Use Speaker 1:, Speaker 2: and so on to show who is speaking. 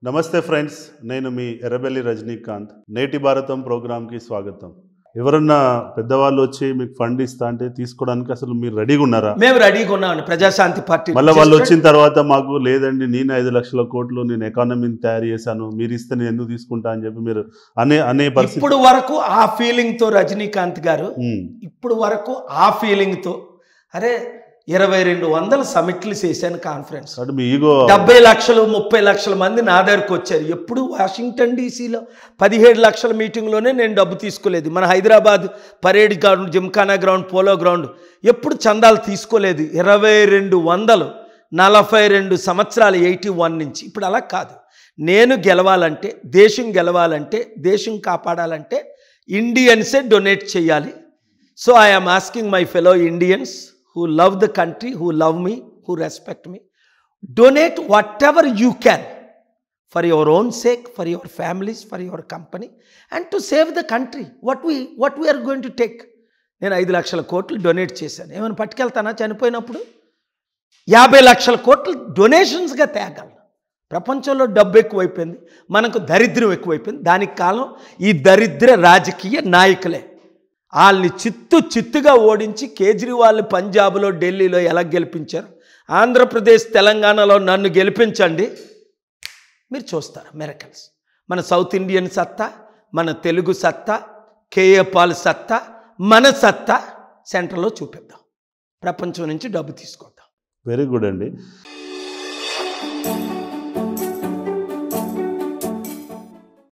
Speaker 1: నమస్తే ఫ్రెండ్స్, నేను మీ ఎర్రబెల్లి రజనీకాంత్. నేటి భారతం ప్రోగ్రామ్కి స్వాగతం. ఎవరన్నా పెద్దవాళ్ళు వచ్చి మీకు ఫండ్ ఇస్తా అంటే తీసుకోవడానికి అసలు మీరు రెడీగా ఉన్నారా?
Speaker 2: మేము రెడీగా ఉన్నామండి. ప్రజాశాంతి పార్టీ
Speaker 1: మళ్ళీ వాళ్ళు వచ్చిన తర్వాత మాకు లేదండి, నేను 5 లక్షల కోట్లు నేను ఎకానమీని తయారు చేశాను, మీరు ఇస్తే నేను ఎందుకు తీసుకుంటా అని చెప్పి మీరు అనే పరిస్థితి.
Speaker 2: ఇప్పుడు వరకు ఆ ఫీలింగ్తో రజనీకాంత్ గారు ఇప్పుడు వరకు ఆ ఫీలింగ్తో అరే 2200 సమిట్లు చేశాను కాన్ఫరెన్స్, 70 లక్షలు 30 లక్షల మంది నా దగ్గరకు వచ్చారు. ఎప్పుడు వాషింగ్టన్ డీసీలో 17 లక్షల మీటింగ్లోనే నేను డబ్బు తీసుకోలేదు. మన Hyderabad parade ground, Gymkhana ground, polo ground ఎప్పుడు చందాలు తీసుకోలేదు. 2200 42 సంవత్సరాలు 81 నుంచి. ఇప్పుడు అలా కాదు. నేను గెలవాలంటే, దేశం గెలవాలంటే, దేశం కాపాడాలంటే ఇండియన్సే డొనేట్ చేయాలి. So I am asking my fellow Indians who love the country, who love me, who respect me, donate whatever you can for your own sake, for your families, for your company, and to save the country. What we are going to take. నేను 5 లక్షల కోట్లు donate చేశాను. ఏమైనా పట్టుకెళ్తానా చనిపోయినప్పుడు? 50 లక్షల కోట్లు డొనేషన్స్గా తేగలను. ప్రపంచంలో డబ్బు ఎక్కువైపోయింది, మనకు దరిద్రం ఎక్కువైపోయింది. దానికి కాలం ఈ దరిద్ర రాజకీయ నాయకులే. వాళ్ళని చిత్తుగా ఓడించి కేజ్రీవాల్ని పంజాబ్లో, ఢిల్లీలో ఎలా గెలిపించారు, ఆంధ్రప్రదేశ్ తెలంగాణలో నన్ను గెలిపించండి, మీరు చూస్తారు మిరకల్స్. మన సౌత్ ఇండియన్ సత్తా, మన తెలుగు సత్తా, కేఏ పాల్ సత్తా, మన సత్తా సెంటర్లో చూపిద్దాం. ప్రపంచం నుంచి డబ్బు తీసుకొద్దాం.
Speaker 1: వెరీ గుడ్ అండి.